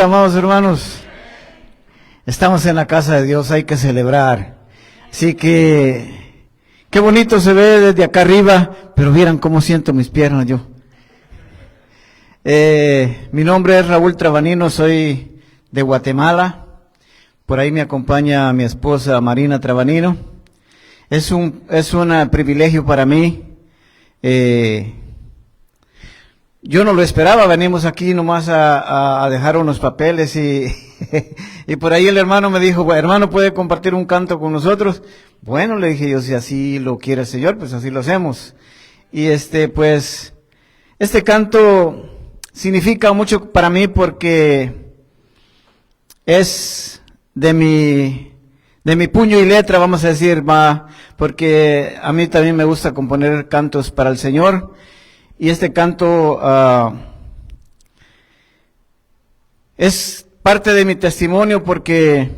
Amados hermanos, estamos en la casa de Dios, hay que celebrar. Así que, qué bonito se ve desde acá arriba, pero vieran cómo siento mis piernas yo. Mi nombre es Raúl Trabanino, soy de Guatemala. Por ahí me acompaña mi esposa Marina Trabanino. Es un privilegio para mí. Yo no lo esperaba, venimos aquí nomás a dejar unos papeles y por ahí el hermano me dijo, hermano, ¿puede compartir un canto con nosotros? Bueno, le dije yo, si así lo quiere el Señor, pues así lo hacemos. Y pues, este canto significa mucho para mí porque es de mi puño y letra, vamos a decir, porque a mí también me gusta componer cantos para el Señor. Y este canto es parte de mi testimonio porque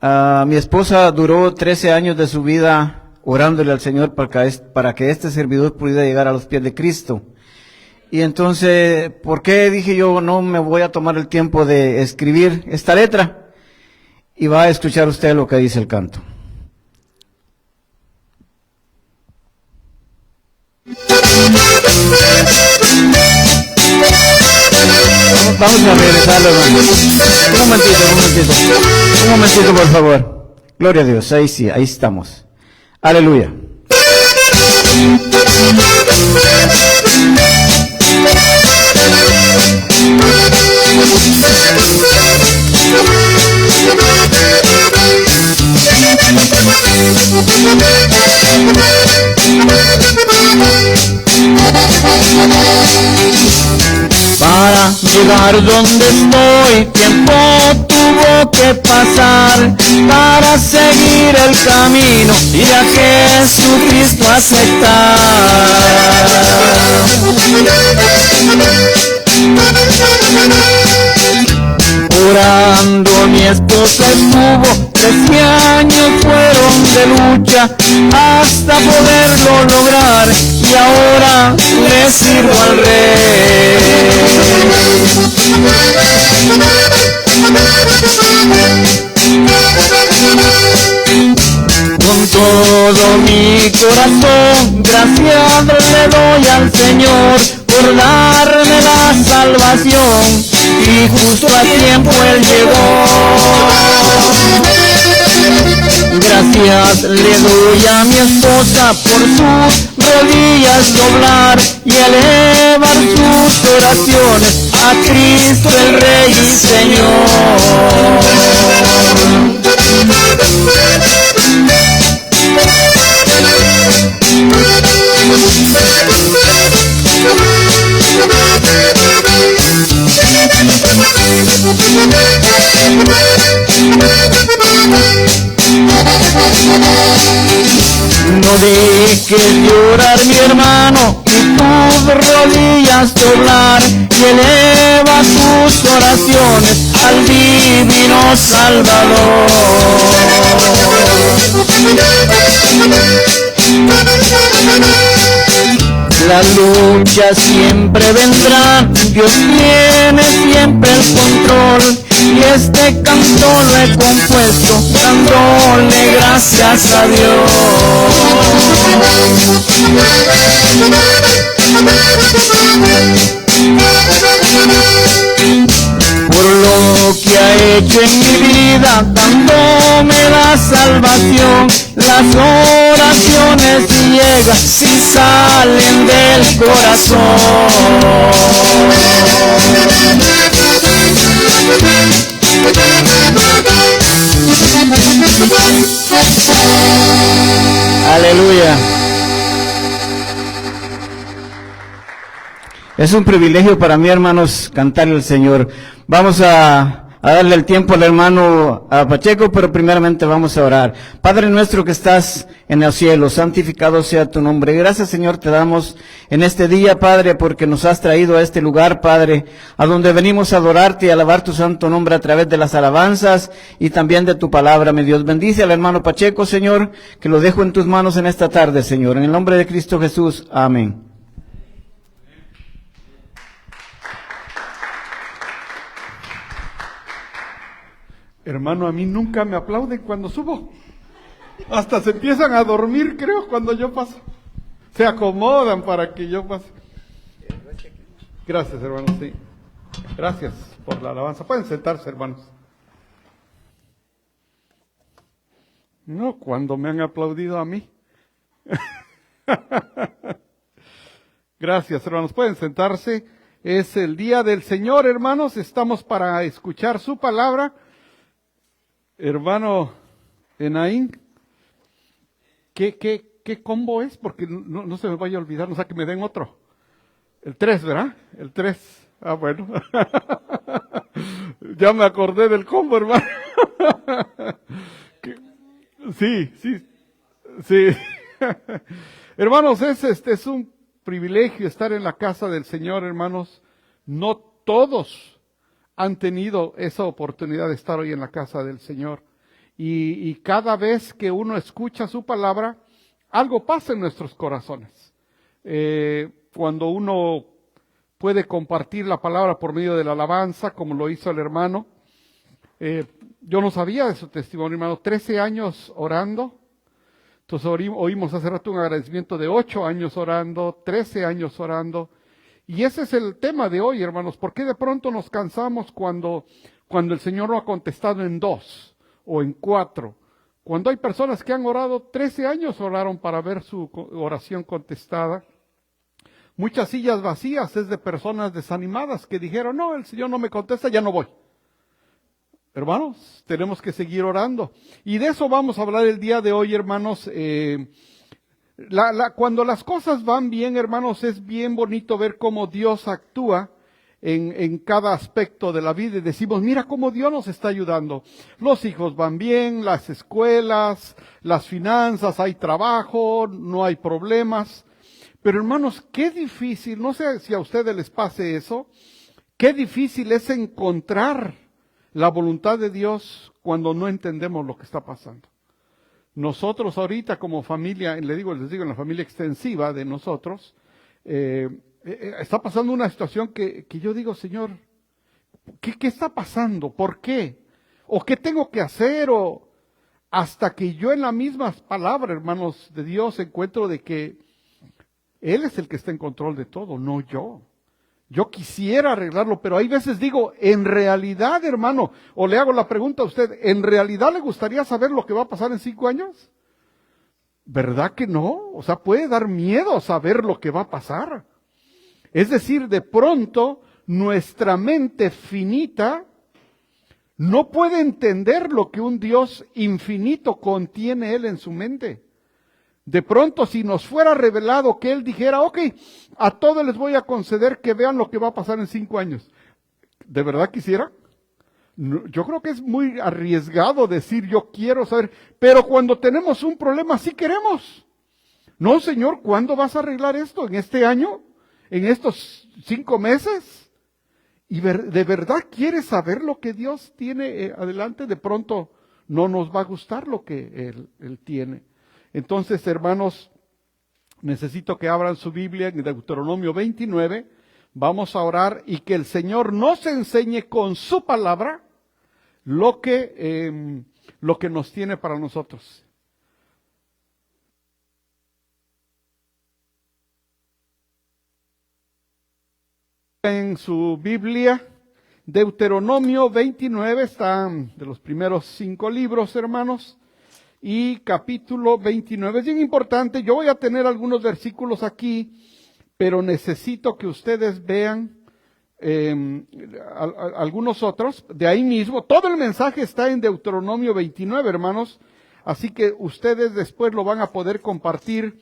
mi esposa duró 13 años de su vida orándole al Señor para que este servidor pudiera llegar a los pies de Cristo. Y entonces, ¿por qué dije yo no me voy a tomar el tiempo de escribir esta letra? Y va a escuchar usted lo que dice el canto. Vamos a regresarlo, hermano. Un momentito, por favor. Gloria a Dios, ahí sí, ahí estamos. Aleluya. Para llegar donde estoy, tiempo tuvo que pasar para seguir el camino y a Jesucristo aceptar. Orando mi esposa estuvo, 13 años fueron de lucha hasta poderlo lograr y ahora le sirvo al Rey. Con todo mi corazón, gracias le doy al Señor por darme la salvación y justo a tiempo Él llegó. Gracias le doy a mi esposa por sus rodillas doblar y elevar sus oraciones a Cristo el Rey y Señor. No dejes llorar, mi hermano, y tus rodillas doblar y eleva tus oraciones al divino Salvador. La lucha siempre vendrá, Dios tiene siempre el control y este canto lo he compuesto dándole gracias a Dios. Por lo que ha hecho en mi vida, dándome la salvación, las oraciones llegan y salen del corazón. Aleluya. Es un privilegio para mí, hermanos, cantarle al Señor. Vamos a darle el tiempo al hermano Pacheco, pero primeramente vamos a orar. Padre nuestro que estás en el cielo, santificado sea tu nombre. Gracias, Señor, te damos en este día, Padre, porque nos has traído a este lugar, Padre, a donde venimos a adorarte y a alabar tu santo nombre a través de las alabanzas y también de tu palabra, mi Dios. Bendice al hermano Pacheco, Señor, que lo dejo en tus manos en esta tarde, Señor. En el nombre de Cristo Jesús. Amén. Hermano, a mí nunca me aplauden cuando subo. Hasta se empiezan a dormir, creo, cuando yo paso. Se acomodan para que yo pase. Gracias, hermanos, sí. Gracias por la alabanza. Pueden sentarse, hermanos. No, cuando me han aplaudido a mí. Gracias, hermanos. Pueden sentarse. Es el día del Señor, hermanos. Estamos para escuchar su palabra. Hermano Enaín, ¿qué combo es? Porque no se me vaya a olvidar, no sé que me den otro. El 3, ¿verdad? El 3. Ah, bueno. Ya me acordé del combo, hermano. Sí. Hermanos, es un privilegio estar en la casa del Señor, hermanos. No todos han tenido esa oportunidad de estar hoy en la casa del Señor. Y cada vez que uno escucha su palabra, algo pasa en nuestros corazones. Cuando uno puede compartir la palabra por medio de la alabanza, como lo hizo el hermano. Yo no sabía de su testimonio, hermano. 13 años orando. Entonces oímos hace rato un agradecimiento de 8 años orando, 13 años orando. Y ese es el tema de hoy, hermanos. ¿Por qué de pronto nos cansamos cuando el Señor no ha contestado en 2 o en 4? Cuando hay personas que han orado 13 años, oraron para ver su oración contestada. Muchas sillas vacías es de personas desanimadas que dijeron, no, el Señor no me contesta, ya no voy. Hermanos, tenemos que seguir orando. Y de eso vamos a hablar el día de hoy, hermanos. Cuando las cosas van bien, hermanos, es bien bonito ver cómo Dios actúa en cada aspecto de la vida. Y decimos, mira cómo Dios nos está ayudando. Los hijos van bien, las escuelas, las finanzas, hay trabajo, no hay problemas. Pero hermanos, qué difícil, no sé si a ustedes les pase eso, qué difícil es encontrar la voluntad de Dios cuando no entendemos lo que está pasando. Nosotros ahorita como familia, les digo en la familia extensiva de nosotros, está pasando una situación que yo digo, Señor, ¿qué está pasando? ¿Por qué? ¿O qué tengo que hacer? O hasta que yo en las mismas palabras, hermanos, de Dios encuentro de que Él es el que está en control de todo, no yo. Yo quisiera arreglarlo, pero hay veces digo, en realidad, hermano, o le hago la pregunta a usted, ¿en realidad le gustaría saber lo que va a pasar en 5 años? ¿Verdad que no? O sea, puede dar miedo saber lo que va a pasar. Es decir, de pronto, nuestra mente finita no puede entender lo que un Dios infinito contiene Él en su mente. De pronto, si nos fuera revelado que Él dijera, ok, a todos les voy a conceder que vean lo que va a pasar en 5 años. ¿De verdad quisiera? No, yo creo que es muy arriesgado decir yo quiero saber, pero cuando tenemos un problema sí queremos. No, Señor, ¿cuándo vas a arreglar esto? ¿En este año? ¿En estos 5 meses? ¿Y de verdad quieres saber lo que Dios tiene adelante? De pronto no nos va a gustar lo que Él tiene. Entonces, hermanos, necesito que abran su Biblia en Deuteronomio 29. Vamos a orar y que el Señor nos enseñe con su palabra lo que nos tiene para nosotros. En su Biblia, Deuteronomio 29 está de los primeros 5 libros, hermanos. Y capítulo 29. Es bien importante, yo voy a tener algunos versículos aquí, pero necesito que ustedes vean algunos otros, de ahí mismo. Todo el mensaje está en Deuteronomio 29, hermanos, así que ustedes después lo van a poder compartir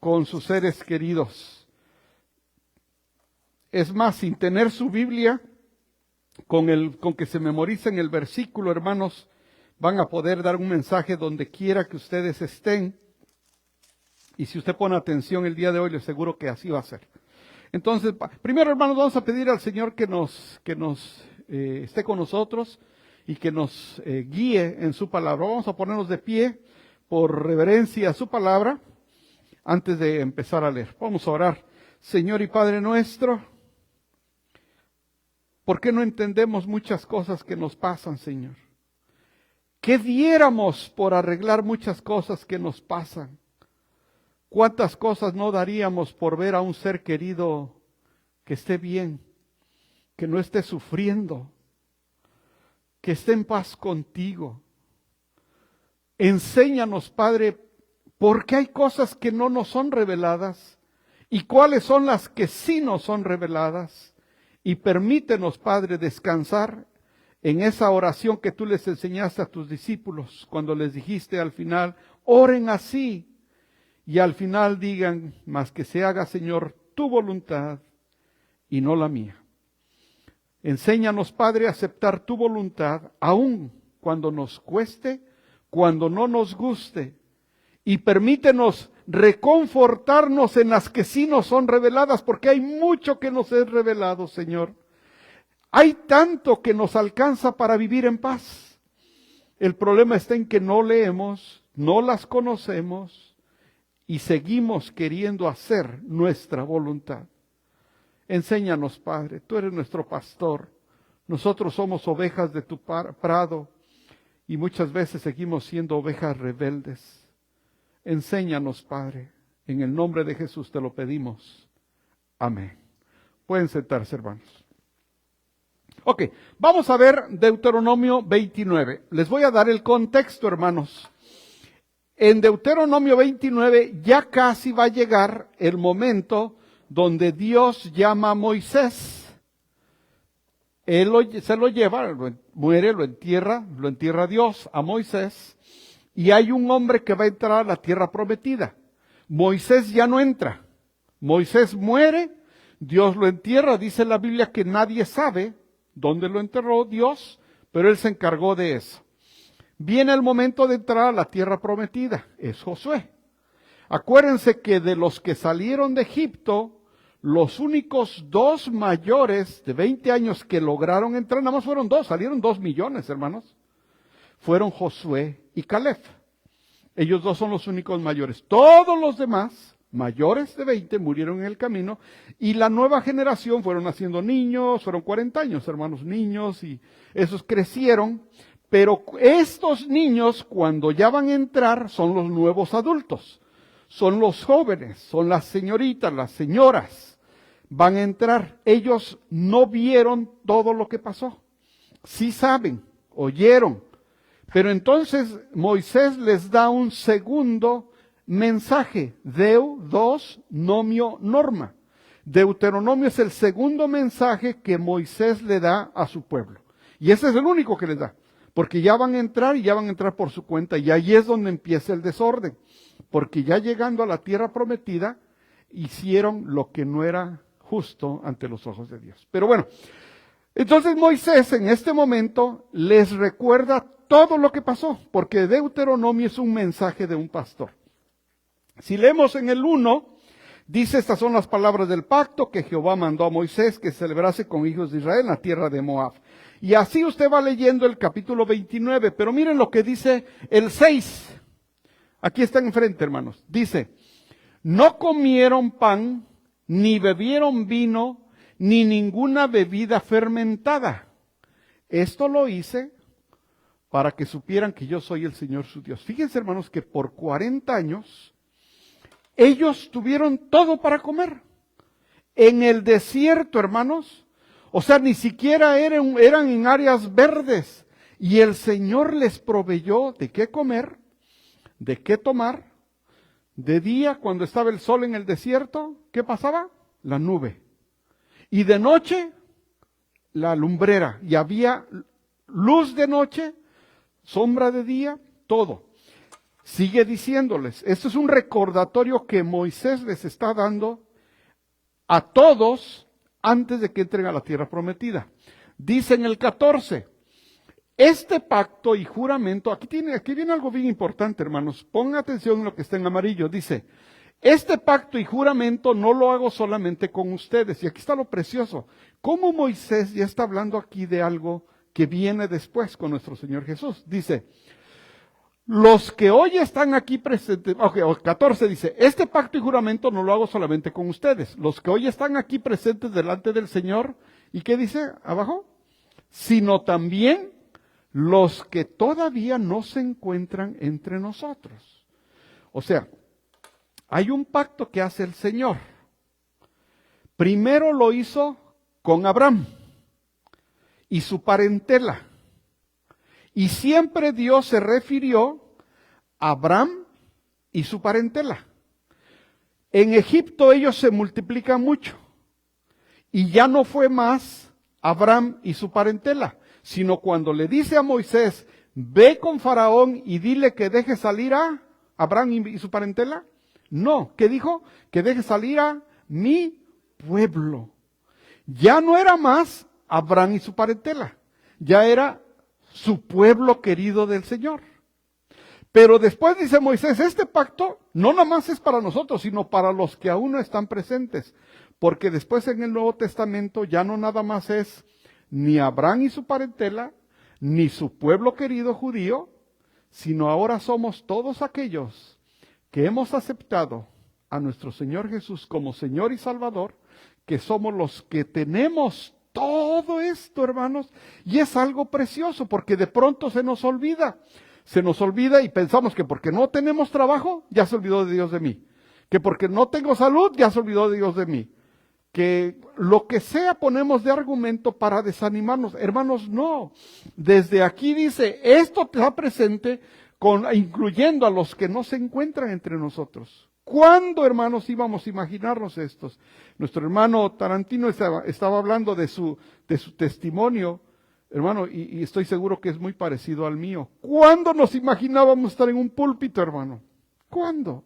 con sus seres queridos. Es más, sin tener su Biblia, con que se memoricen el versículo, hermanos, van a poder dar un mensaje donde quiera que ustedes estén. Y si usted pone atención el día de hoy, le aseguro que así va a ser. Entonces, primero, hermanos, vamos a pedir al Señor que nos esté con nosotros y que nos guíe en su palabra. Vamos a ponernos de pie por reverencia a su palabra antes de empezar a leer. Vamos a orar. Señor y Padre nuestro, ¿por qué no entendemos muchas cosas que nos pasan, Señor? ¿Qué diéramos por arreglar muchas cosas que nos pasan? ¿Cuántas cosas no daríamos por ver a un ser querido que esté bien, que no esté sufriendo, que esté en paz contigo? Enséñanos, Padre, por qué hay cosas que no nos son reveladas y cuáles son las que sí nos son reveladas. Y permítenos, Padre, descansar en esa oración que tú les enseñaste a tus discípulos, cuando les dijiste al final, oren así, y al final digan, mas que se haga, Señor, tu voluntad y no la mía. Enséñanos, Padre, a aceptar tu voluntad, aun cuando nos cueste, cuando no nos guste, y permítenos reconfortarnos en las que sí nos son reveladas, porque hay mucho que nos es revelado, Señor. Hay tanto que nos alcanza para vivir en paz. El problema está en que no leemos, no las conocemos y seguimos queriendo hacer nuestra voluntad. Enséñanos, Padre, tú eres nuestro pastor. Nosotros somos ovejas de tu prado y muchas veces seguimos siendo ovejas rebeldes. Enséñanos, Padre, en el nombre de Jesús te lo pedimos. Amén. Pueden sentarse, hermanos. Ok, vamos a ver Deuteronomio 29. Les voy a dar el contexto, hermanos. En Deuteronomio 29 ya casi va a llegar el momento donde Dios llama a Moisés. Él se lo lleva, muere, lo entierra Dios a Moisés. Y hay un hombre que va a entrar a la tierra prometida. Moisés ya no entra. Moisés muere, Dios lo entierra. Dice la Biblia que nadie sabe dónde lo enterró Dios, pero él se encargó de eso. Viene el momento de entrar a la tierra prometida, es Josué. Acuérdense que de los que salieron de Egipto, los únicos 2 mayores de 20 años que lograron entrar, nada más fueron 2, salieron 2 millones, hermanos. Fueron Josué y Caleb. Ellos 2 son los únicos mayores. Todos los demás, mayores de 20, murieron en el camino. Y la nueva generación fueron naciendo niños, fueron 40 años, hermanos, niños, y esos crecieron. Pero estos niños, cuando ya van a entrar, son los nuevos adultos. Son los jóvenes, son las señoritas, las señoras. Van a entrar. Ellos no vieron todo lo que pasó. Sí saben, oyeron. Pero entonces Moisés les da un segundo mensaje. Deu, dos, nomio, norma. Deuteronomio es el segundo mensaje que Moisés le da a su pueblo. Y ese es el único que les da. Porque ya van a entrar y ya van a entrar por su cuenta. Y ahí es donde empieza el desorden. Porque ya llegando a la tierra prometida, hicieron lo que no era justo ante los ojos de Dios. Pero bueno, entonces Moisés en este momento les recuerda todo lo que pasó. Porque Deuteronomio es un mensaje de un pastor. Si leemos en el 1, dice, estas son las palabras del pacto que Jehová mandó a Moisés que celebrase con hijos de Israel en la tierra de Moab. Y así usted va leyendo el capítulo 29, pero miren lo que dice el 6. Aquí está enfrente, hermanos. Dice, no comieron pan, ni bebieron vino, ni ninguna bebida fermentada. Esto lo hice para que supieran que yo soy el Señor su Dios. Fíjense, hermanos, que por 40 años ellos tuvieron todo para comer. En el desierto, hermanos. O sea, ni siquiera eran en áreas verdes. Y el Señor les proveyó de qué comer, de qué tomar. De día, cuando estaba el sol en el desierto, ¿qué pasaba? La nube. Y de noche, la lumbrera. Y había luz de noche, sombra de día, todo. Sigue diciéndoles, esto es un recordatorio que Moisés les está dando a todos antes de que entren a la tierra prometida. Dice en el 14, este pacto y juramento, aquí viene algo bien importante, hermanos, pongan atención en lo que está en amarillo, dice, este pacto y juramento no lo hago solamente con ustedes, y aquí está lo precioso, cómo Moisés ya está hablando aquí de algo que viene después con nuestro Señor Jesús, dice, los que hoy están aquí presentes, 14 dice, este pacto y juramento no lo hago solamente con ustedes, los que hoy están aquí presentes delante del Señor, ¿y qué dice abajo? Sino también los que todavía no se encuentran entre nosotros. O sea, hay un pacto que hace el Señor. Primero lo hizo con Abraham y su parentela. Y siempre Dios se refirió a Abraham y su parentela. En Egipto ellos se multiplican mucho. Y ya no fue más Abraham y su parentela, sino cuando le dice a Moisés, ve con Faraón y dile que deje salir a Abraham y su parentela. No, ¿qué dijo? Que deje salir a mi pueblo. Ya no era más Abraham y su parentela, ya era su pueblo querido del Señor. Pero después dice Moisés, este pacto no nada más es para nosotros, sino para los que aún no están presentes. Porque después en el Nuevo Testamento ya no nada más es ni Abraham y su parentela, ni su pueblo querido judío, sino ahora somos todos aquellos que hemos aceptado a nuestro Señor Jesús como Señor y Salvador, que somos los que tenemos todo esto, hermanos, y es algo precioso, porque de pronto se nos olvida y pensamos que porque no tenemos trabajo, ya se olvidó de Dios de mí, que porque no tengo salud, ya se olvidó de Dios de mí, que lo que sea ponemos de argumento para desanimarnos. Hermanos, no, desde aquí dice, esto está presente incluyendo a los que no se encuentran entre nosotros. ¿Cuándo, hermanos, íbamos a imaginarnos estos? Nuestro hermano Tarantino estaba hablando de su testimonio, hermano, y estoy seguro que es muy parecido al mío. ¿Cuándo nos imaginábamos estar en un púlpito, hermano? ¿Cuándo?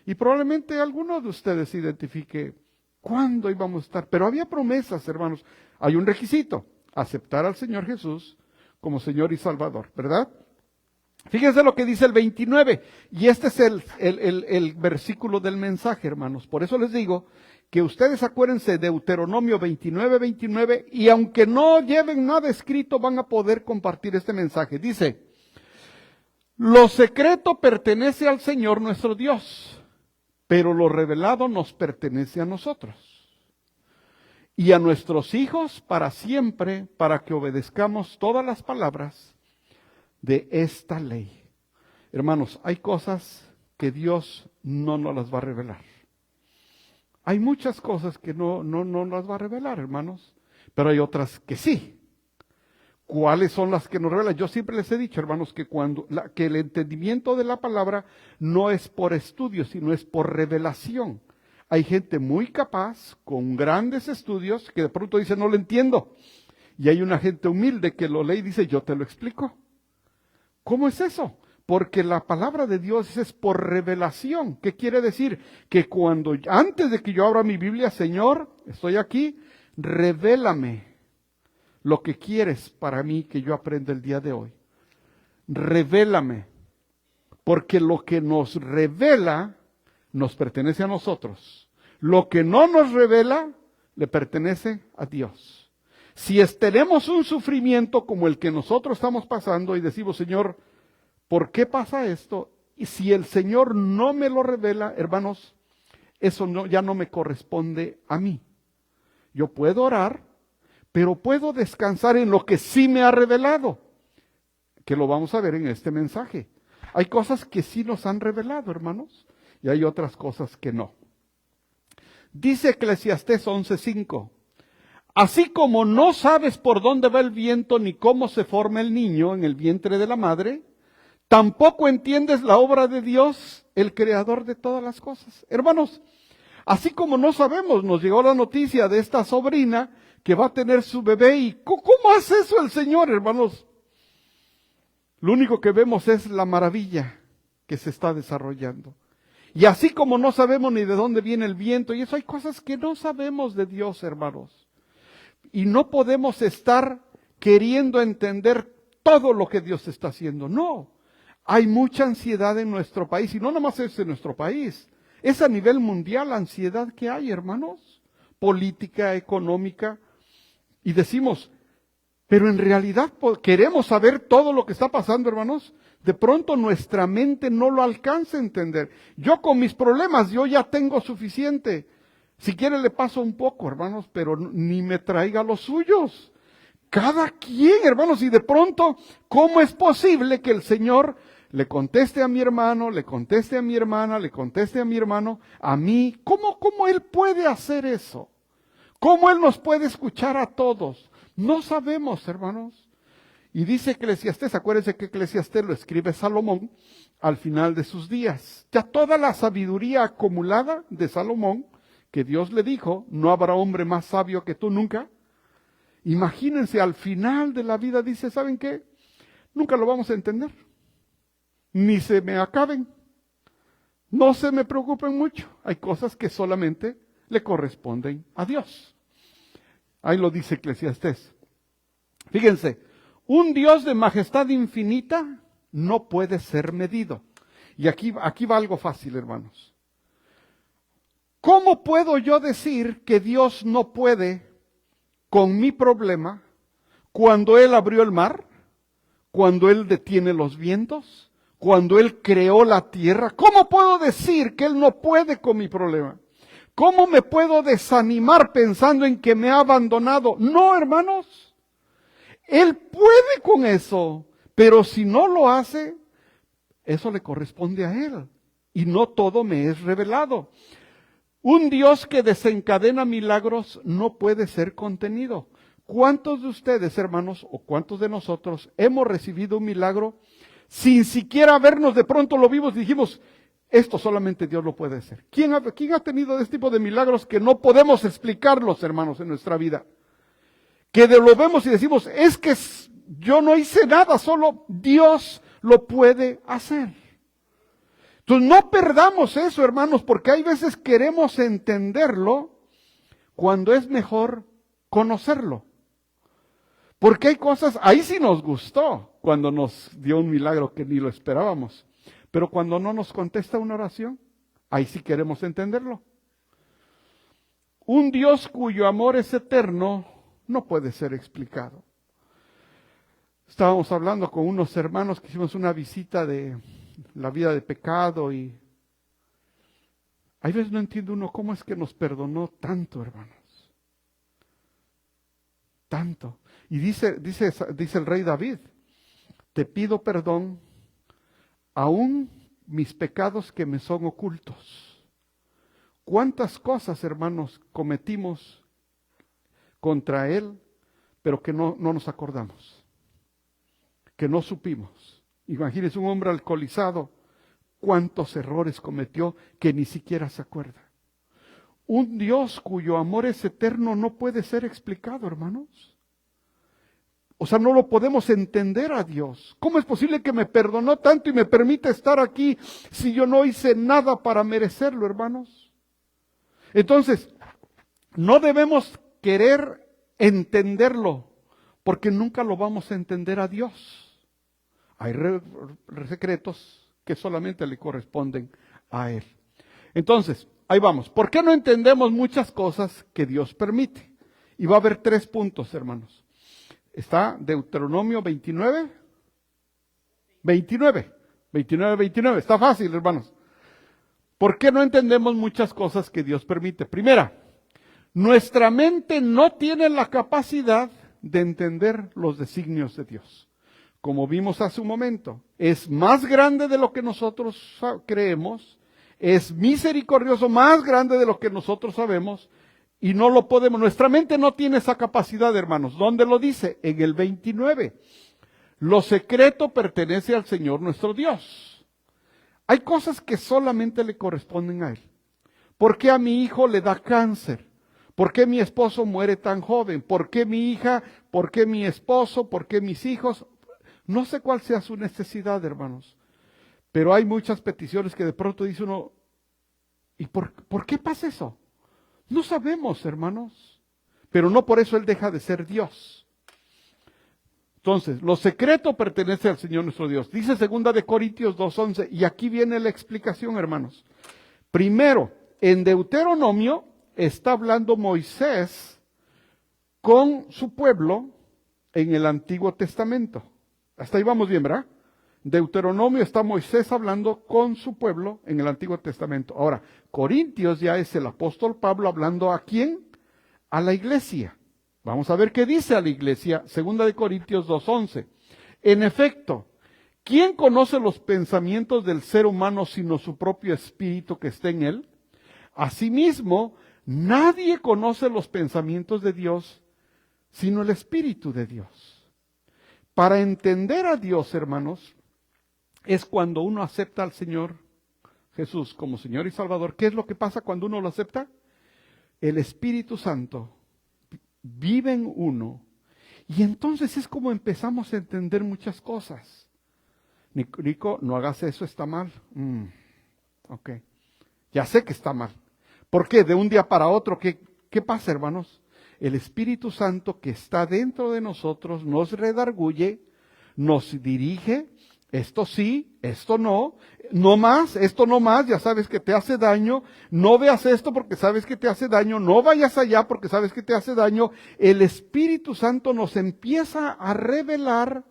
Y probablemente alguno de ustedes identifique cuándo íbamos a estar. Pero había promesas, hermanos. Hay un requisito, aceptar al Señor Jesús como Señor y Salvador, ¿verdad? Fíjense lo que dice el 29, y este es el versículo del mensaje, hermanos. Por eso les digo que ustedes acuérdense de Deuteronomio 29, y aunque no lleven nada escrito, van a poder compartir este mensaje. Dice, lo secreto pertenece al Señor nuestro Dios, pero lo revelado nos pertenece a nosotros y a nuestros hijos para siempre, para que obedezcamos todas las palabras de esta ley. Hermanos, hay cosas que Dios no nos las va a revelar. Hay muchas cosas que no las va a revelar, hermanos, pero hay otras que sí. ¿Cuáles son las que nos revelan? Yo siempre les he dicho, hermanos, que que el entendimiento de la palabra no es por estudio, sino es por revelación. Hay gente muy capaz, con grandes estudios, que de pronto dice, no lo entiendo. Y hay una gente humilde que lo lee y dice, yo te lo explico. ¿Cómo es eso? Porque la palabra de Dios es por revelación. ¿Qué quiere decir? Que antes de que yo abra mi Biblia, Señor, estoy aquí, revélame lo que quieres para mí que yo aprenda el día de hoy. Revélame. Porque lo que nos revela nos pertenece a nosotros. Lo que no nos revela le pertenece a Dios. Si tenemos un sufrimiento como el que nosotros estamos pasando y decimos, Señor, ¿por qué pasa esto? Y si el Señor no me lo revela, hermanos, eso ya no me corresponde a mí. Yo puedo orar, pero puedo descansar en lo que sí me ha revelado, que lo vamos a ver en este mensaje. Hay cosas que sí nos han revelado, hermanos, y hay otras cosas que no. Dice Eclesiastés 11:5. Así como no sabes por dónde va el viento ni cómo se forma el niño en el vientre de la madre, tampoco entiendes la obra de Dios, el creador de todas las cosas. Hermanos, así como no sabemos, nos llegó la noticia de esta sobrina que va a tener su bebé y ¿cómo hace eso el Señor, hermanos? Lo único que vemos es la maravilla que se está desarrollando. Y así como no sabemos ni de dónde viene el viento, y eso hay cosas que no sabemos de Dios, hermanos. Y no podemos estar queriendo entender todo lo que Dios está haciendo. No, hay mucha ansiedad en nuestro país, y no nomás es en nuestro país, es a nivel mundial la ansiedad que hay, hermanos, política, económica, y decimos, pero en realidad queremos saber todo lo que está pasando, hermanos. De pronto nuestra mente no lo alcanza a entender. Yo con mis problemas, yo ya tengo suficiente. Si quiere le paso un poco, hermanos, pero ni me traiga los suyos. Cada quien, hermanos, y de pronto, ¿cómo es posible que el Señor le conteste a mi hermano, le conteste a mi hermana, le conteste a mi hermano, a mí? ¿Cómo Él puede hacer eso? ¿Cómo Él nos puede escuchar a todos? No sabemos, hermanos. Y dice Eclesiastés, acuérdense que Eclesiastés lo escribe Salomón al final de sus días. Ya toda la sabiduría acumulada de Salomón, que Dios le dijo, no habrá hombre más sabio que tú nunca. Imagínense, al final de la vida dice, ¿saben qué? Nunca lo vamos a entender. Ni se me acaben. No se me preocupen mucho. Hay cosas que solamente le corresponden a Dios. Ahí lo dice Eclesiastés. Fíjense, un Dios de majestad infinita no puede ser medido. Y aquí va algo fácil, hermanos. ¿Cómo puedo yo decir que Dios no puede con mi problema cuando Él abrió el mar, cuando Él detiene los vientos, cuando Él creó la tierra? ¿Cómo puedo decir que Él no puede con mi problema? ¿Cómo me puedo desanimar pensando en que me ha abandonado? No, hermanos. Él puede con eso, pero si no lo hace, eso le corresponde a Él. Y no todo me es revelado. Un Dios que desencadena milagros no puede ser contenido. ¿Cuántos de ustedes, hermanos, o cuántos de nosotros hemos recibido un milagro sin siquiera vernos de pronto lo vimos y dijimos, esto solamente Dios lo puede hacer? ¿Quién ha tenido este tipo de milagros que no podemos explicarlos, hermanos, en nuestra vida? Que lo vemos y decimos, es que yo no hice nada, solo Dios lo puede hacer. Entonces no perdamos eso, hermanos, porque hay veces queremos entenderlo cuando es mejor conocerlo. Porque hay cosas, ahí sí nos gustó cuando nos dio un milagro que ni lo esperábamos. Pero cuando no nos contesta una oración, ahí sí queremos entenderlo. Un Dios cuyo amor es eterno no puede ser explicado. Estábamos hablando con unos hermanos que hicimos una visita de la vida de pecado y hay veces no entiende uno cómo es que nos perdonó tanto, hermanos. Tanto. Y dice el rey David, te pido perdón aún mis pecados que me son ocultos. ¿Cuántas cosas, hermanos, cometimos contra Él, pero que no nos acordamos? Que no supimos. Imagínense un hombre alcoholizado, cuántos errores cometió que ni siquiera se acuerda. Un Dios cuyo amor es eterno no puede ser explicado, hermanos. O sea, no lo podemos entender a Dios. ¿Cómo es posible que me perdonó tanto y me permite estar aquí si yo no hice nada para merecerlo, hermanos? Entonces, no debemos querer entenderlo, porque nunca lo vamos a entender a Dios. Hay secretos que solamente le corresponden a Él. Entonces, ahí vamos. ¿Por qué no entendemos muchas cosas que Dios permite? Y va a haber 3 puntos, hermanos. Está Deuteronomio 29. Está fácil, hermanos. ¿Por qué no entendemos muchas cosas que Dios permite? Primera, nuestra mente no tiene la capacidad de entender los designios de Dios. Como vimos hace un momento, es más grande de lo que nosotros creemos, es misericordioso, más grande de lo que nosotros sabemos, y no lo podemos. Nuestra mente no tiene esa capacidad, hermanos. ¿Dónde lo dice? En el 29. Lo secreto pertenece al Señor nuestro Dios. Hay cosas que solamente le corresponden a Él. ¿Por qué a mi hijo le da cáncer? ¿Por qué mi esposo muere tan joven? ¿Por qué mi hija? ¿Por qué mi esposo? ¿Por qué mis hijos? No sé cuál sea su necesidad, hermanos, pero hay muchas peticiones que de pronto dice uno, ¿y por qué pasa eso? No sabemos, hermanos, pero no por eso Él deja de ser Dios. Entonces, lo secreto pertenece al Señor nuestro Dios. Dice 2 Corintios 2:11, y aquí viene la explicación, hermanos. Primero, en Deuteronomio está hablando Moisés con su pueblo en el Antiguo Testamento. Hasta ahí vamos bien, ¿verdad? Deuteronomio está Moisés hablando con su pueblo en el Antiguo Testamento. Ahora, Corintios ya es el apóstol Pablo hablando ¿a quién? A la iglesia. Vamos a ver qué dice a la iglesia, 2 Corintios 2:11. En efecto, ¿quién conoce los pensamientos del ser humano sino su propio espíritu que está en él? Asimismo, nadie conoce los pensamientos de Dios sino el Espíritu de Dios. Para entender a Dios, hermanos, es cuando uno acepta al Señor Jesús como Señor y Salvador. ¿Qué es lo que pasa cuando uno lo acepta? El Espíritu Santo vive en uno y entonces es como empezamos a entender muchas cosas. Nico, no hagas eso, está mal. Ok, ya sé que está mal. ¿Por qué? De un día para otro, ¿qué pasa, hermanos? El Espíritu Santo que está dentro de nosotros nos redarguye, nos dirige, esto sí, esto no, no más, esto no más, ya sabes que te hace daño, no veas esto porque sabes que te hace daño, no vayas allá porque sabes que te hace daño. El Espíritu Santo nos empieza a revelar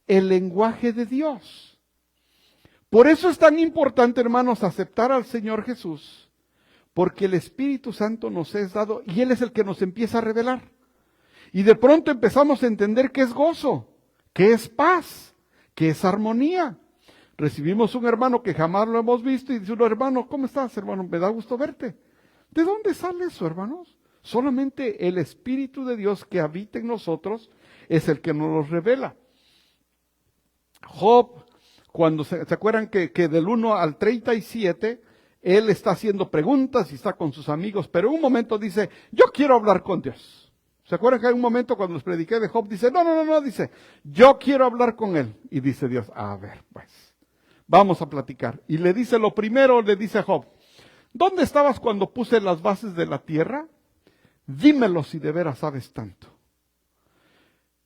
el lenguaje de Dios. Por eso es tan importante, hermanos, aceptar al Señor Jesús. Porque el Espíritu Santo nos es dado y Él es el que nos empieza a revelar. Y de pronto empezamos a entender qué es gozo, qué es paz, qué es armonía. Recibimos un hermano que jamás lo hemos visto y dice uno, hermano, ¿cómo estás, hermano? Me da gusto verte. ¿De dónde sale eso, hermanos? Solamente el Espíritu de Dios que habita en nosotros es el que nos lo revela. Job, cuando se acuerdan que del 1 al 37, él está haciendo preguntas y está con sus amigos, pero en un momento dice, yo quiero hablar con Dios. ¿Se acuerdan que hay un momento cuando les prediqué de Job? Dice, no, dice, yo quiero hablar con él. Y dice Dios, a ver, pues, vamos a platicar. Y le dice, lo primero, le dice a Job, ¿dónde estabas cuando puse las bases de la tierra? Dímelo si de veras sabes tanto.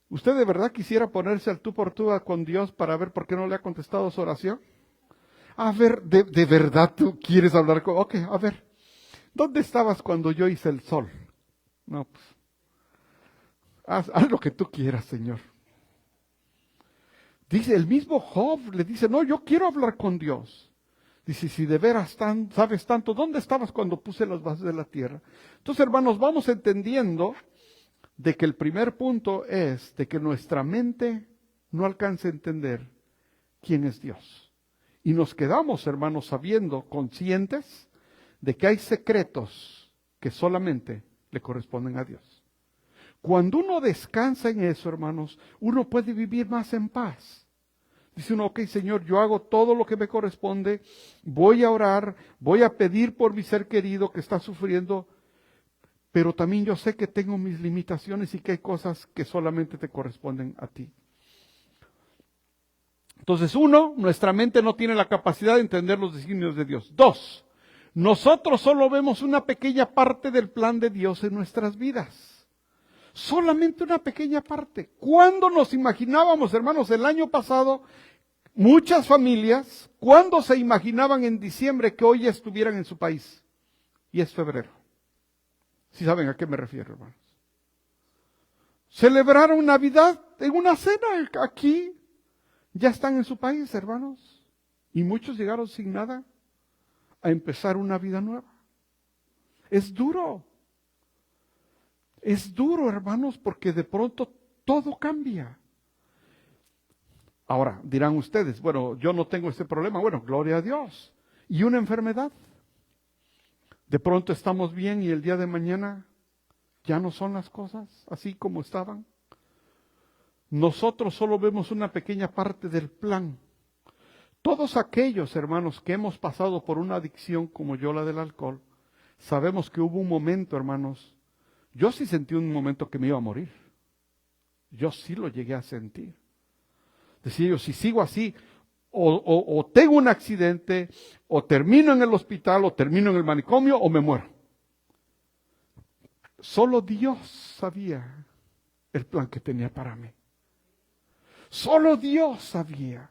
¿Usted de verdad quisiera ponerse al tú por tú con Dios para ver por qué no le ha contestado su oración? A ver, ¿de verdad tú quieres hablar con...? Ok, a ver, ¿dónde estabas cuando yo hice el sol? No, pues, haz lo que tú quieras, Señor. Dice, el mismo Job le dice, no, yo quiero hablar con Dios. Dice, si de veras sabes tanto, ¿dónde estabas cuando puse las bases de la tierra? Entonces, hermanos, vamos entendiendo de que el primer punto es de que nuestra mente no alcanza a entender quién es Dios. Y nos quedamos, hermanos, sabiendo, conscientes de que hay secretos que solamente le corresponden a Dios. Cuando uno descansa en eso, hermanos, uno puede vivir más en paz. Dice uno, ok, Señor, yo hago todo lo que me corresponde, voy a orar, voy a pedir por mi ser querido que está sufriendo, pero también yo sé que tengo mis limitaciones y que hay cosas que solamente te corresponden a ti. Entonces, uno, nuestra mente no tiene la capacidad de entender los designios de Dios. Dos, nosotros solo vemos una pequeña parte del plan de Dios en nuestras vidas. Solamente una pequeña parte. ¿Cuándo nos imaginábamos, hermanos, el año pasado, muchas familias, cuándo se imaginaban en diciembre que hoy ya estuvieran en su país? Y es febrero. ¿Sí saben a qué me refiero, hermanos? Celebraron Navidad en una cena aquí. Ya están en su país, hermanos. Y muchos llegaron sin nada a empezar una vida nueva. Es duro. Es duro, hermanos, porque de pronto todo cambia. Ahora, dirán ustedes, bueno, yo no tengo ese problema. Bueno, gloria a Dios. ¿Y una enfermedad? De pronto estamos bien y el día de mañana ya no son las cosas así como estaban. Nosotros solo vemos una pequeña parte del plan. Todos aquellos, hermanos, que hemos pasado por una adicción como yo la del alcohol, sabemos que hubo un momento, hermanos, yo sí sentí un momento que me iba a morir. Yo sí lo llegué a sentir. Decía yo, si sigo así, o tengo un accidente, o termino en el hospital, o termino en el manicomio, o me muero. Solo Dios sabía el plan que tenía para mí. Solo Dios sabía.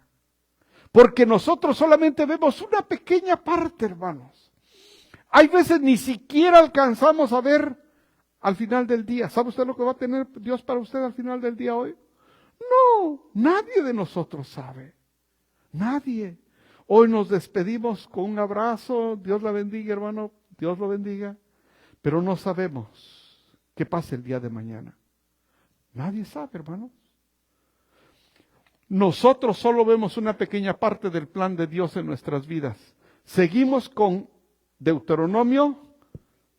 Porque nosotros solamente vemos una pequeña parte, hermanos. Hay veces ni siquiera alcanzamos a ver al final del día. ¿Sabe usted lo que va a tener Dios para usted al final del día hoy? No, nadie de nosotros sabe. Nadie. Hoy nos despedimos con un abrazo. Dios la bendiga, hermano. Dios lo bendiga. Pero no sabemos qué pasa el día de mañana. Nadie sabe, hermanos. Nosotros solo vemos una pequeña parte del plan de Dios en nuestras vidas. Seguimos con Deuteronomio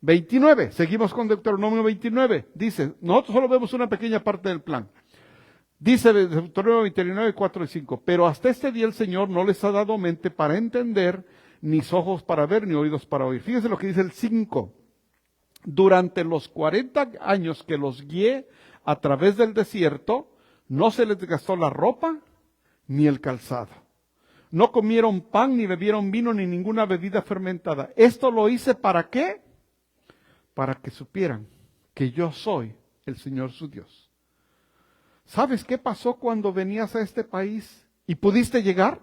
29. Seguimos con Deuteronomio 29. Dice, nosotros solo vemos una pequeña parte del plan. Dice Deuteronomio 29, 4 y 5. Pero hasta este día el Señor no les ha dado mente para entender, ni ojos para ver, ni oídos para oír. Fíjense lo que dice el 5. Durante los 40 años que los guié a través del desierto, no se les gastó la ropa ni el calzado. No comieron pan, ni bebieron vino, ni ninguna bebida fermentada. Esto lo hice ¿para qué? Para que supieran que yo soy el Señor su Dios. ¿Sabes qué pasó cuando venías a este país y pudiste llegar?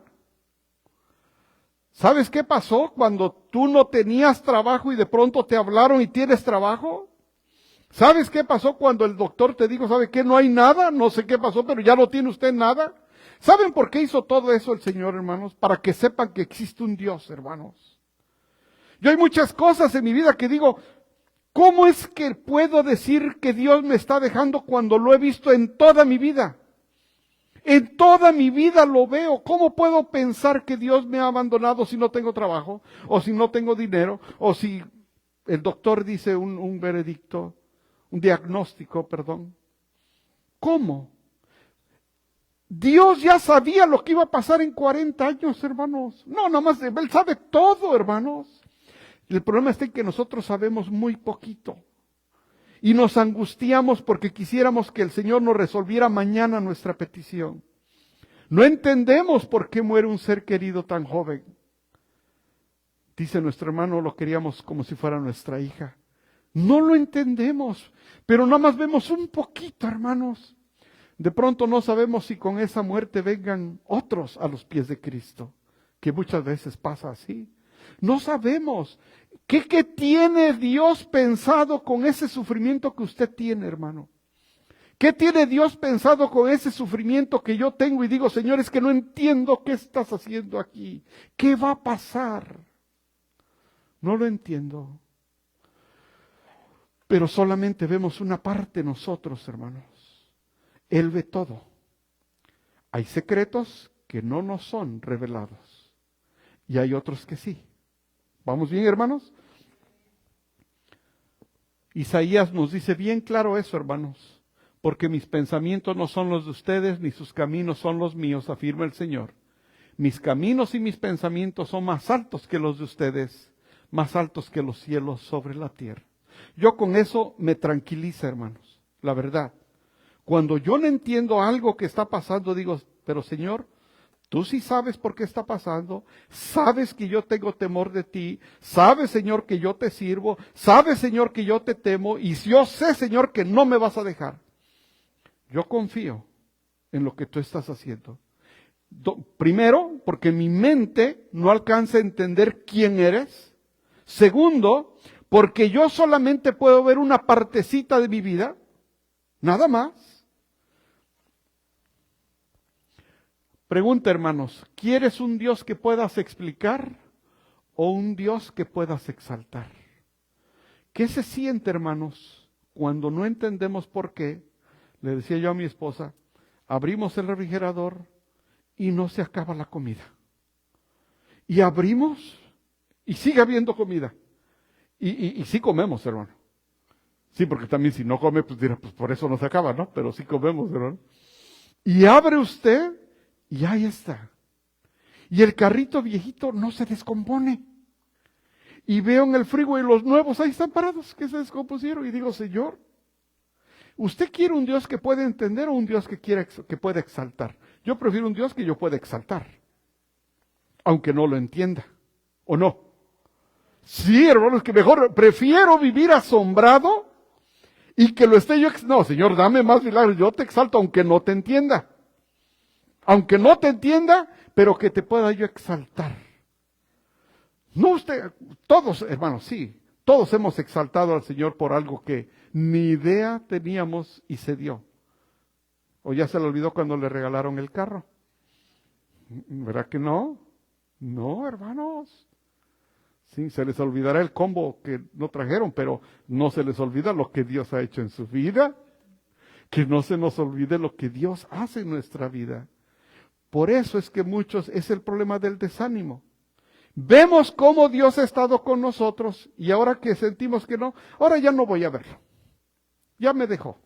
¿Sabes qué pasó cuando tú no tenías trabajo y de pronto te hablaron y tienes trabajo? ¿Sabes qué pasó cuando el doctor te dijo, ¿sabe qué? No hay nada, no sé qué pasó, pero ya no tiene usted nada. ¿Saben por qué hizo todo eso el Señor, hermanos? Para que sepan que existe un Dios, hermanos. Yo hay muchas cosas en mi vida que digo, ¿cómo es que puedo decir que Dios me está dejando cuando lo he visto en toda mi vida? En toda mi vida lo veo. ¿Cómo puedo pensar que Dios me ha abandonado si no tengo trabajo? O si no tengo dinero? O si el doctor dice un veredicto, un diagnóstico, perdón. ¿Cómo? Dios ya sabía lo que iba a pasar en 40 años, hermanos. No, nada más, Él sabe todo, hermanos. El problema está en que nosotros sabemos muy poquito. Y nos angustiamos porque quisiéramos que el Señor nos resolviera mañana nuestra petición. No entendemos por qué muere un ser querido tan joven. Dice nuestro hermano, lo queríamos como si fuera nuestra hija. No lo entendemos, pero nada más vemos un poquito, hermanos. De pronto no sabemos si con esa muerte vengan otros a los pies de Cristo, que muchas veces pasa así. No sabemos. ¿Qué tiene Dios pensado con ese sufrimiento que usted tiene, hermano? ¿Qué tiene Dios pensado con ese sufrimiento que yo tengo? Y digo, Señor, es que no entiendo qué estás haciendo aquí. ¿Qué va a pasar? No lo entiendo. Pero solamente vemos una parte nosotros, hermanos. Él ve todo. Hay secretos que no nos son revelados. Y hay otros que sí. ¿Vamos bien, hermanos? Isaías nos dice bien claro eso, hermanos. Porque mis pensamientos no son los de ustedes, ni sus caminos son los míos, afirma el Señor. Mis caminos y mis pensamientos son más altos que los de ustedes, más altos que los cielos sobre la tierra. Yo con eso me tranquiliza, hermanos, la verdad. Cuando yo no entiendo algo que está pasando, digo, pero Señor, tú sí sabes por qué está pasando, sabes que yo tengo temor de ti, sabes, Señor, que yo te sirvo, sabes, Señor, que yo te temo, y yo sé, Señor, que no me vas a dejar. Yo confío en lo que tú estás haciendo. Primero, porque mi mente no alcanza a entender quién eres. Segundo, porque yo solamente puedo ver una partecita de mi vida, nada más. Pregunta, hermanos, ¿quieres un Dios que puedas explicar o un Dios que puedas exaltar? ¿Qué se siente, hermanos, cuando no entendemos por qué? Le decía yo a mi esposa, abrimos el refrigerador y no se acaba la comida. Y abrimos y sigue habiendo comida. Y sí comemos, hermano. Sí, porque también si no come, pues dirá, pues por eso no se acaba, ¿no? Pero sí comemos, hermano. Y abre usted y ahí está. Y el carrito viejito no se descompone. Y veo en el frigo y los nuevos ahí están parados, que se descompusieron. Y digo, Señor, ¿usted quiere un Dios que pueda entender o un Dios que pueda exaltar? Yo prefiero un Dios que yo pueda exaltar, aunque no lo entienda, ¿o no? Sí, hermanos, que mejor prefiero vivir asombrado y que lo esté yo. No, Señor, dame más milagros, yo te exalto aunque no te entienda. Aunque no te entienda, pero que te pueda yo exaltar. No usted, todos, hermanos, sí, todos hemos exaltado al Señor por algo que ni idea teníamos y se dio. ¿O ya se le olvidó cuando le regalaron el carro? ¿Verdad que no? No, hermanos. Sí, se les olvidará el combo que no trajeron, pero no se les olvida lo que Dios ha hecho en su vida. Que no se nos olvide lo que Dios hace en nuestra vida. Por eso es que muchos, es el problema del desánimo. Vemos cómo Dios ha estado con nosotros y ahora que sentimos que no, ahora ya no voy a verlo. Ya me dejó.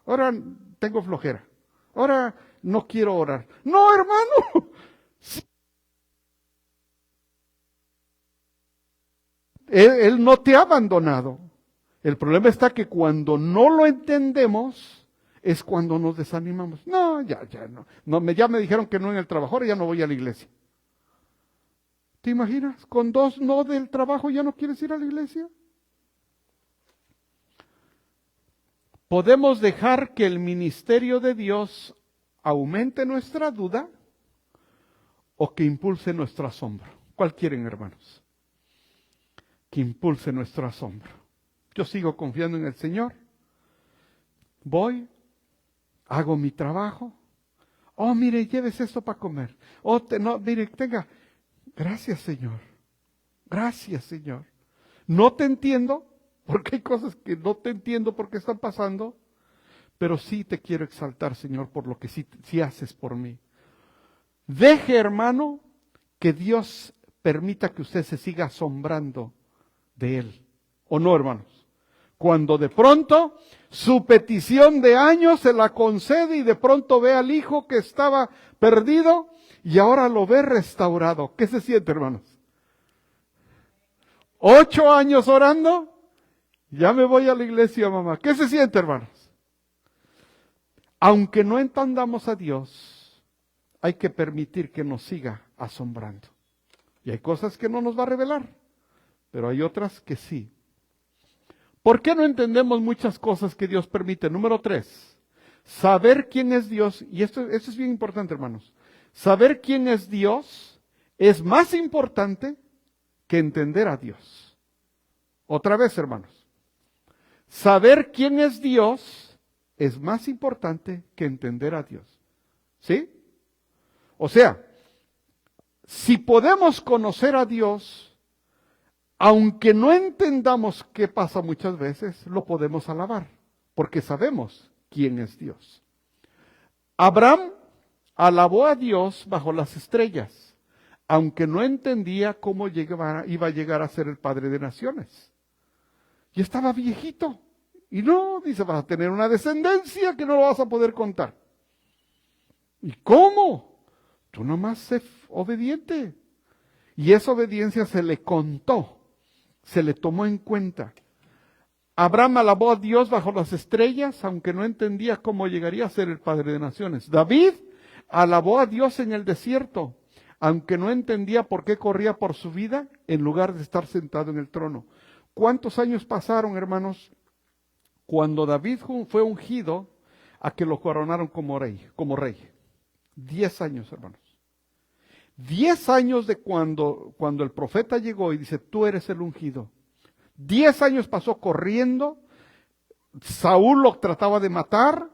Ahora tengo flojera. Ahora no quiero orar. No, hermano. Él no te ha abandonado. El problema está que cuando no lo entendemos, es cuando nos desanimamos. No, ya no. Ya me dijeron que no en el trabajo, ahora ya no voy a la iglesia. ¿Te imaginas? Con 2 no del trabajo ya no quieres ir a la iglesia. ¿Podemos dejar que el ministerio de Dios aumente nuestra duda o que impulse nuestro asombro? ¿Cuál quieren, hermanos? Que impulse nuestro asombro. Yo sigo confiando en el Señor. Voy, hago mi trabajo. Oh, mire, llévese esto para comer. Oh, no, mire, tenga. Gracias, Señor. Gracias, Señor. No te entiendo, porque hay cosas que no te entiendo por qué están pasando, pero sí te quiero exaltar, Señor, por lo que sí haces por mí. Deje, hermano, que Dios permita que usted se siga asombrando de Él. ¿O no, hermanos? Cuando de pronto su petición de años se la concede y de pronto ve al hijo que estaba perdido y ahora lo ve restaurado. ¿Qué se siente, hermanos? 8 años orando, ya me voy a la iglesia, mamá. ¿Qué se siente, hermanos? Aunque no entendamos a Dios, hay que permitir que nos siga asombrando. Y hay cosas que no nos va a revelar, pero hay otras que sí. ¿Por qué no entendemos muchas cosas que Dios permite? Número 3, saber quién es Dios, y esto es bien importante, hermanos. Saber quién es Dios es más importante que entender a Dios. Otra vez, hermanos. Saber quién es Dios es más importante que entender a Dios. ¿Sí? O sea, si podemos conocer a Dios, aunque no entendamos qué pasa muchas veces, lo podemos alabar, porque sabemos quién es Dios. Abraham alabó a Dios bajo las estrellas, aunque no entendía cómo iba a llegar a ser el padre de naciones. Y estaba viejito. Y no, dice, vas a tener una descendencia que no lo vas a poder contar. ¿Y cómo? Tú nomás sé obediente. Y esa obediencia se le contó, se le tomó en cuenta. Abraham alabó a Dios bajo las estrellas, aunque no entendía cómo llegaría a ser el padre de naciones. David alabó a Dios en el desierto, aunque no entendía por qué corría por su vida en lugar de estar sentado en el trono. ¿Cuántos años pasaron, hermanos, cuando David fue ungido a que lo coronaron como rey? 10 años, hermanos. 10 años de cuando el profeta llegó y dice, tú eres el ungido. 10 años pasó corriendo, Saúl lo trataba de matar,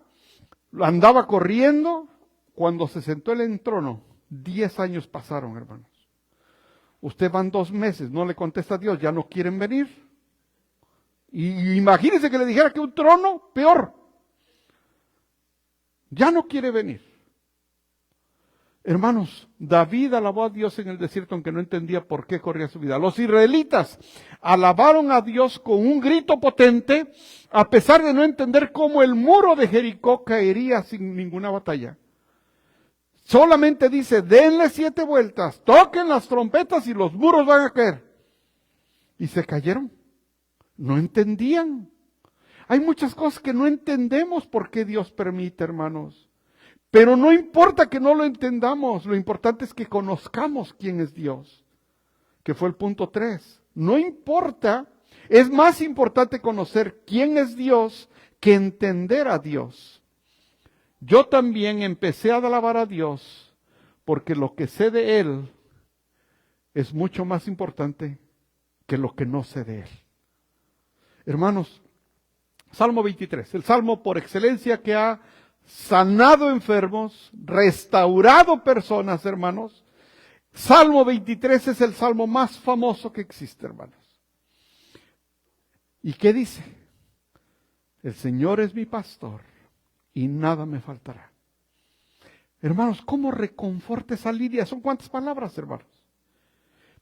andaba corriendo, cuando se sentó en el trono, 10 años pasaron, hermanos. Usted van 2 meses, no le contesta a Dios, ya no quieren venir. Y imagínense que le dijera que un trono, peor. Ya no quiere venir. Hermanos, David alabó a Dios en el desierto aunque no entendía por qué corría su vida. Los israelitas alabaron a Dios con un grito potente a pesar de no entender cómo el muro de Jericó caería sin ninguna batalla. Solamente dice, denle 7 vueltas, toquen las trompetas y los muros van a caer. Y se cayeron. No entendían. Hay muchas cosas que no entendemos por qué Dios permite, hermanos. Pero no importa que no lo entendamos, lo importante es que conozcamos quién es Dios, que fue el punto 3. No importa, es más importante conocer quién es Dios que entender a Dios. Yo también empecé a alabar a Dios porque lo que sé de Él es mucho más importante que lo que no sé de Él. Hermanos, Salmo 23, el salmo por excelencia que ha sanado enfermos, restaurado personas, hermanos. Salmo 23 es el salmo más famoso que existe, hermanos. ¿Y qué dice? El Señor es mi pastor y nada me faltará. Hermanos, ¿cómo reconforta esa línea? ¿Son cuántas palabras, hermanos?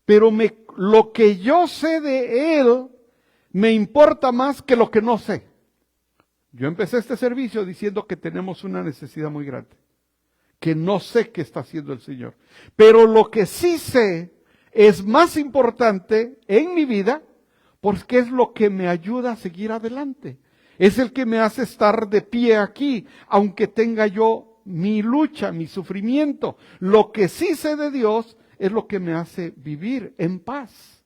Pero lo que yo sé de Él me importa más que lo que no sé. Yo empecé este servicio diciendo que tenemos una necesidad muy grande, que no sé qué está haciendo el Señor. Pero lo que sí sé es más importante en mi vida, porque es lo que me ayuda a seguir adelante. Es el que me hace estar de pie aquí, aunque tenga yo mi lucha, mi sufrimiento. Lo que sí sé de Dios es lo que me hace vivir en paz.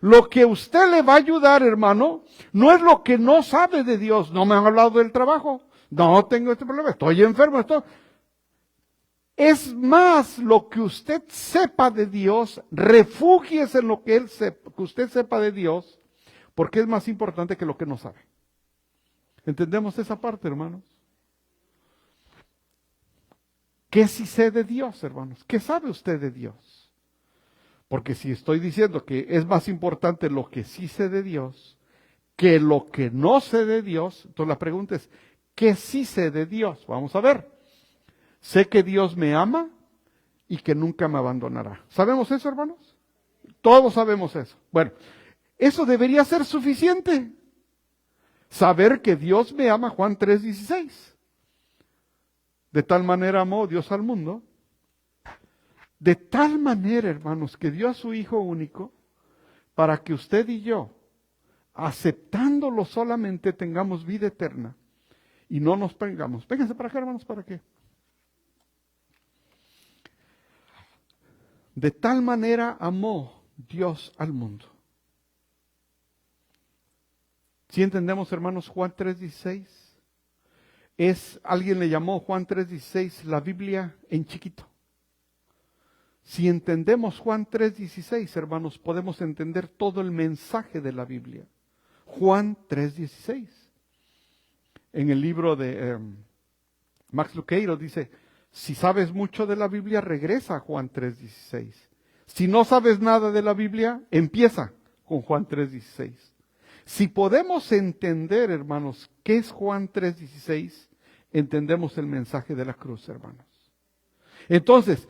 Lo que usted le va a ayudar, hermano, no es lo que no sabe de Dios. No me han hablado del trabajo. No tengo este problema. Estoy enfermo. Es más lo que usted sepa de Dios. Refúgiese en lo que usted sepa de Dios, porque es más importante que lo que no sabe. ¿Entendemos esa parte, hermanos? ¿Qué sí sé de Dios, hermanos? ¿Qué sabe usted de Dios? Porque si estoy diciendo que es más importante lo que sí sé de Dios que lo que no sé de Dios, entonces la pregunta es, ¿qué sí sé de Dios? Vamos a ver. Sé que Dios me ama y que nunca me abandonará. ¿Sabemos eso, hermanos? Todos sabemos eso. Bueno, eso debería ser suficiente. Saber que Dios me ama, Juan 3:16. De tal manera amó Dios al mundo. De tal manera, hermanos, que dio a su Hijo único para que usted y yo, aceptándolo solamente, tengamos vida eterna y no nos pengamos. Vénganse para acá, hermanos, ¿para qué? De tal manera amó Dios al mundo. ¿Sí entendemos, hermanos, Juan 3:16? Alguien le llamó Juan 3:16 la Biblia en chiquito. Si entendemos Juan 3:16, hermanos, podemos entender todo el mensaje de la Biblia. Juan 3:16. En el libro de Max Lucado dice, si sabes mucho de la Biblia, regresa a Juan 3:16. Si no sabes nada de la Biblia, empieza con Juan 3:16. Si podemos entender, hermanos, qué es Juan 3:16, entendemos el mensaje de la cruz, hermanos. Entonces,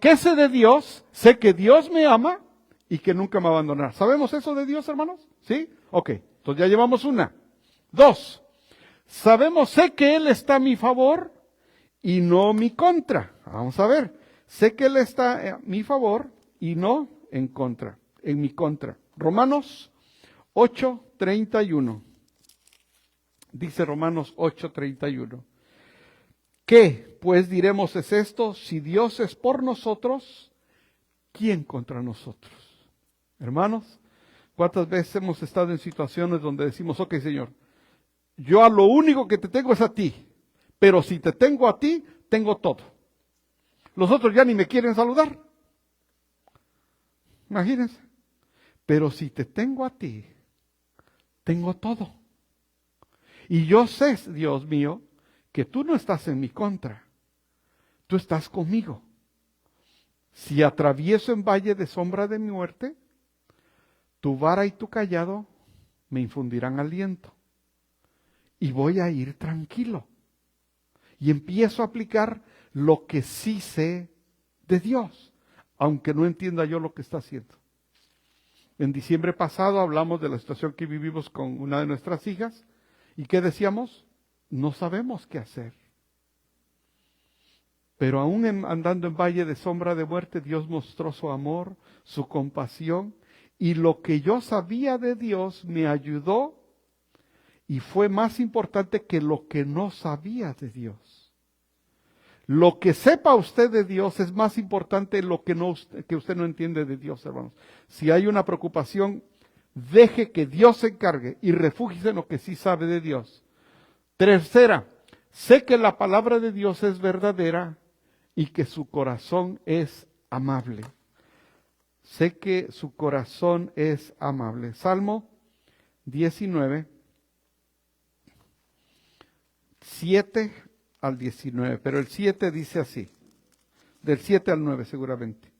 ¿qué sé de Dios? Sé que Dios me ama y que nunca me abandonará. ¿Sabemos eso de Dios, hermanos? ¿Sí? Ok, entonces ya llevamos una. 2, sé que Él está a mi favor y no a mi contra. Vamos a ver. Sé que Él está a mi favor y no en mi contra. Romanos 8:31. Dice Romanos 8:31. ¿Qué pues diremos es esto? Si Dios es por nosotros, ¿quién contra nosotros? Hermanos, ¿cuántas veces hemos estado en situaciones donde decimos, ok, Señor, yo a lo único que te tengo es a ti, pero si te tengo a ti, tengo todo. Los otros ya ni me quieren saludar. Imagínense. Pero si te tengo a ti, tengo todo. Y yo sé, Dios mío, que tú no estás en mi contra. Tú estás conmigo. Si atravieso en valle de sombra de mi muerte, tu vara y tu cayado me infundirán aliento. Y voy a ir tranquilo. Y empiezo a aplicar lo que sí sé de Dios, aunque no entienda yo lo que está haciendo. En diciembre pasado hablamos de la situación que vivimos con una de nuestras hijas. ¿Y qué decíamos? No sabemos qué hacer. Pero aún andando en valle de sombra de muerte, Dios mostró su amor, su compasión, y lo que yo sabía de Dios me ayudó y fue más importante que lo que no sabía de Dios. Lo que sepa usted de Dios es más importante que usted no entiende de Dios, hermanos. Si hay una preocupación, deje que Dios se encargue y refúgiese en lo que sí sabe de Dios. 3, sé que la palabra de Dios es verdadera y que su corazón es amable. Sé que su corazón es amable. Salmo 19, 7 al 19, pero el 7 dice así, del 7 al 9 seguramente.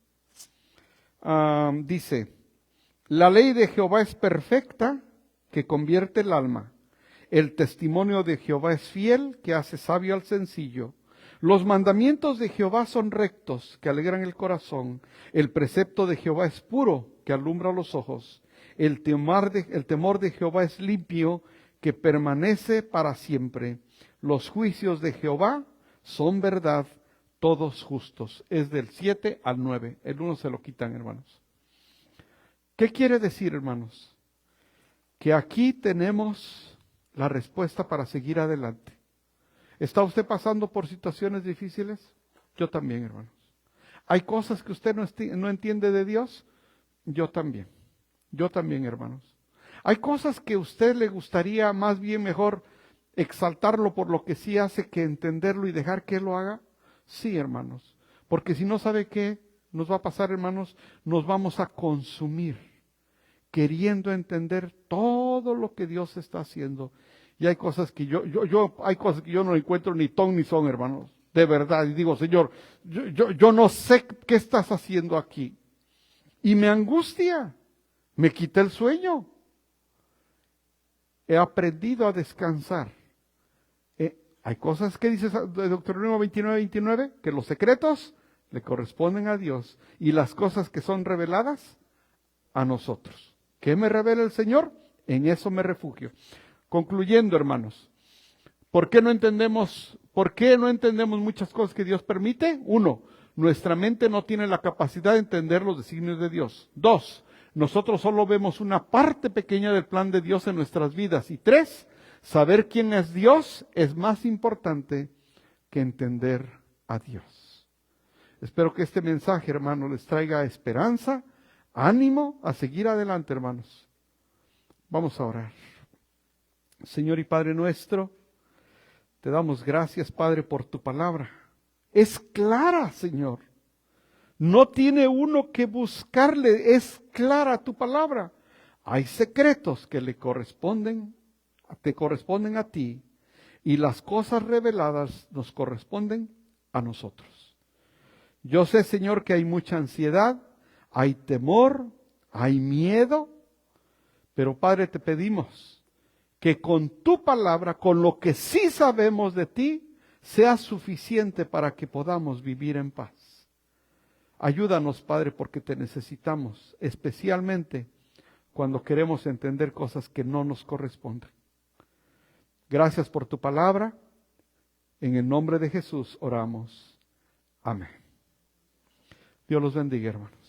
dice, la ley de Jehová es perfecta, que convierte el alma. El testimonio de Jehová es fiel, que hace sabio al sencillo. Los mandamientos de Jehová son rectos, que alegran el corazón. El precepto de Jehová es puro, que alumbra los ojos. El temor de Jehová es limpio, que permanece para siempre. Los juicios de Jehová son verdad, todos justos. Es del 7 al 9. El 1 se lo quitan, hermanos. ¿Qué quiere decir, hermanos? Que aquí tenemos la respuesta para seguir adelante. ¿Está usted pasando por situaciones difíciles? Yo también, hermanos. ¿Hay cosas que usted no entiende de Dios? Yo también. Yo también, hermanos. ¿Hay cosas que a usted le gustaría más bien mejor exaltarlo por lo que sí hace que entenderlo y dejar que Él lo haga? Sí, hermanos. Porque si no sabe qué nos va a pasar, hermanos, nos vamos a consumir queriendo entender todo lo que Dios está haciendo. Y hay cosas que hay cosas que yo no encuentro ni ton ni son, hermanos. De verdad. Y digo, Señor, yo no sé qué estás haciendo aquí. Y me angustia. Me quita el sueño. He aprendido a descansar. Hay cosas que dice Deuteronomio 29, que los secretos le corresponden a Dios. Y las cosas que son reveladas a nosotros. ¿Qué me revela el Señor? En eso me refugio. Concluyendo, hermanos, ¿por qué no entendemos muchas cosas que Dios permite? 1, nuestra mente no tiene la capacidad de entender los designios de Dios. 2, nosotros solo vemos una parte pequeña del plan de Dios en nuestras vidas. Y 3, saber quién es Dios es más importante que entender a Dios. Espero que este mensaje, hermanos, les traiga esperanza, ánimo a seguir adelante, hermanos. Vamos a orar. Señor y Padre nuestro, te damos gracias, Padre, por tu palabra. Es clara, Señor. No tiene uno que buscarle, es clara tu palabra. Hay secretos que te corresponden a ti, y las cosas reveladas nos corresponden a nosotros. Yo sé, Señor, que hay mucha ansiedad, hay temor, hay miedo, pero Padre, te pedimos que con tu palabra, con lo que sí sabemos de ti, sea suficiente para que podamos vivir en paz. Ayúdanos, Padre, porque te necesitamos, especialmente cuando queremos entender cosas que no nos corresponden. Gracias por tu palabra. En el nombre de Jesús oramos. Amén. Dios los bendiga, hermanos.